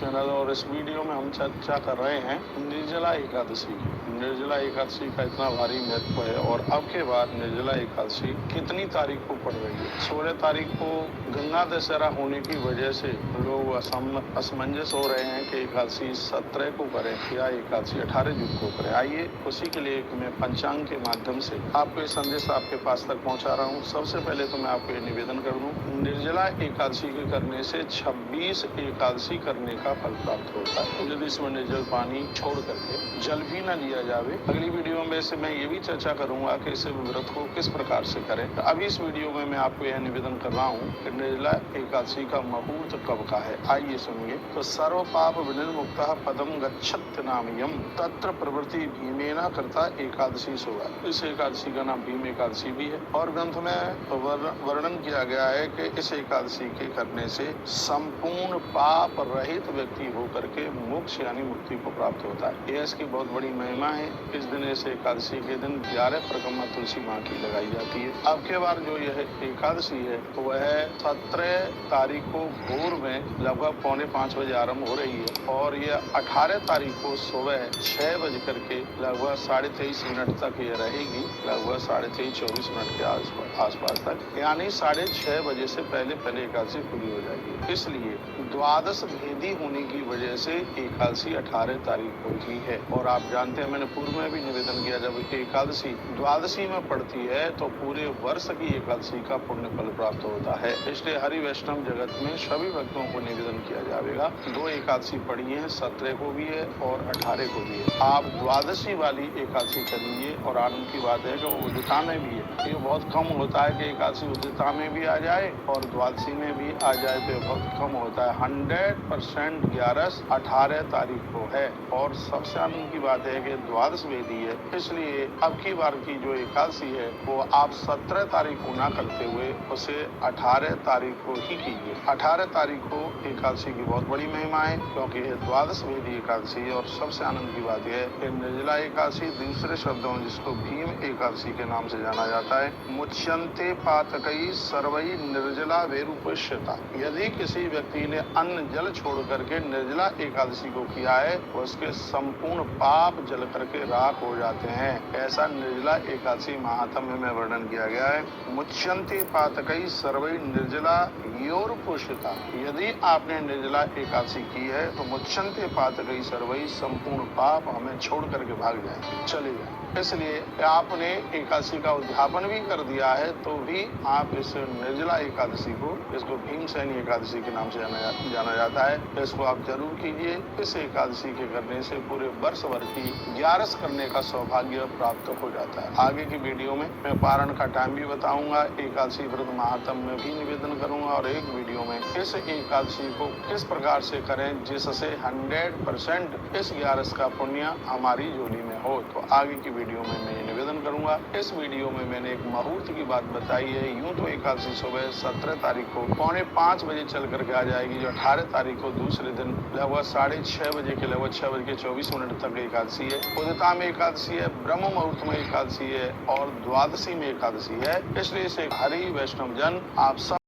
Channel और इस video में हम चर्चा कर रहे हैं निर्जला एकादशी। निर्जला एकादशी का इतना भारी महत्व है और अब के बाद निर्जला एकादशी कितनी तारीख को पड़ रही है। 16 तारीख को गंगा दशहरा होने की वजह से लोग असमंजस हो रहे हैं कि एकादशी 17 को करें या एकादशी 18 जून को करें। आइए उसी के लिए मैं पंचांग के माध्यम से आपको ये संदेश आपके पास तक पहुंचा रहा हूं। सबसे पहले तो मैं आपको ये निवेदन कर दूं, निर्जला एकादशी के करने से 26 एकादशी करने का फल प्राप्त होता है। यदि इसमें निर्जल पानी छोड़ करके जल भी न लिया जावे। अगली वीडियो में से मैं ये भी चर्चा करूंगा कि इस व्रत को किस प्रकार से करें। तो अभी इस वीडियो में मैं आपको यह निवेदन कर रहा हूँ कि निर्जला एकादशी का मुहूर्त कब का है। आइए सुनिए। तो सर्व पाप विनिर्मुक्तः पदम गच्छत् नामयम् तत्र प्रवृत्ति भीमेना करता एकादशी सोवा। इस एकादशी का नाम भीम एकादशी भी है और ग्रंथ में वर्णन किया गया है कि इस एकादशी के करने से संपूर्ण पाप रहित व्यक्ति होकर के मोक्ष यानी मुक्ति को प्राप्त होता है। यह इसकी बहुत बड़ी महिमा है। इस दिन इस एकादशी के दिन 11 परिक्रमा तुलसी माँ की लगाई जाती है। अब के बार जो यह एकादशी है तो वह 17 तारीख को भोर में लगभग 4:45 बजे आरम्भ हो रही है और यह 18 तारीख को सुबह 6 बज करके लगभग 23:30 तक ये रहेगी। लगभग 23:24 के आसपास तक, यानी 6:30 बजे से पहले एकादशी पूरी हो जाएगी। इसलिए द्वादश भेदी होने की वजह से एकादशी 18 तारीख को ही है। और आप जानते हैं, मैंने पूर्व में भी निवेदन किया, जब एकादशी द्वादशी में पड़ती है तो पूरे वर्ष की एकादशी का पुण्य फल प्राप्त होता है। इसलिए हरि वैष्णव जगत में सभी भक्तों को निवेदन किया जाएगा। 2 एकादशी पड़ी है, 17 को भी है और 18 को भी है। आप द्वादशी वाली एकादशी करिए और आनंद की बात है कि वो उदिता में भी है। ये बहुत कम होता है कि एकादशी उदिता में भी आ जाए और द्वादशी में भी आ जाए, तो बहुत कम होता है। 100% 18 तारीख को है और सबसे आनंद की बात है कि द्वादश वेदी है। इसलिए अब की बार की जो एकादशी है वो आप 17 तारीख को ना करते हुए उसे 18 तारीख को ही कीजिए। 18 तारीख को एकादशी की बहुत बड़ी महिमा है क्योंकि यह द्वादश वेदी एकादशी है। और सबसे आनंद की बात यह है कि निर्जला एकादशी दूसरे शब्दों में जिसको भीम एकादशी के नाम से जाना जाता है। मुच्यन्ते पातकई सर्वई निर्जला वेरुपश्यता। यदि किसी व्यक्ति ने अन्न जल छोड़ करके निर्जला एकादशी को किया है उसके संपूर्ण पाप जल करके राख हो जाते हैं। ऐसा निर्जला एकादशी महात्म्य में वर्णन किया गया है। मुच्यन्ते पातकई सर्वई निर्जला योरुपोषिता। यदि आपने निर्जला एकादशी की है तो मुच्यन्ते पातकई सर्वई, संपूर्ण पाप हमें छोड़ करके भाग जाएंगे, चले जाए। इसलिए आपने एकादशी का उद्यापन भी कर दिया है तो भी आप इस निर्जला एकादशी को, इसको भीमसेनी एकादशी के नाम से जाना जाता है, इसको आप जरूर कीजिए। इस एकादशी के करने से पूरे वर्ष भर की 11 करने का सौभाग्य प्राप्त हो जाता है। आगे की वीडियो में मैं पारण का टाइम भी बताऊंगा, एकादशी व्रत महात्म्य में भी निवेदन करूंगा और एक वीडियो में इस एकादशी को किस प्रकार से करें जिससे 100% इस 11 का पुण्य हमारी झोली में हो। तो आगे की वीडियो में मैं निवेदन करूंगा। इस वीडियो में मैंने एक मुहूर्त की बात बताई है। यूं तो एकादशी सुबह 17 तारीख को 4:45 बजे चल करके आ जाएगी, जो 18 तारीख को दूसरे दिन लगभग 6:30 बजे के लगभग 6:24 तक एकादशी है। उदिता में एकादशी है, ब्रह्म मुहूर्त में एकादशी है और द्वादशी में एकादशी है। इसलिए इसे हरि वैष्णव जन आप सब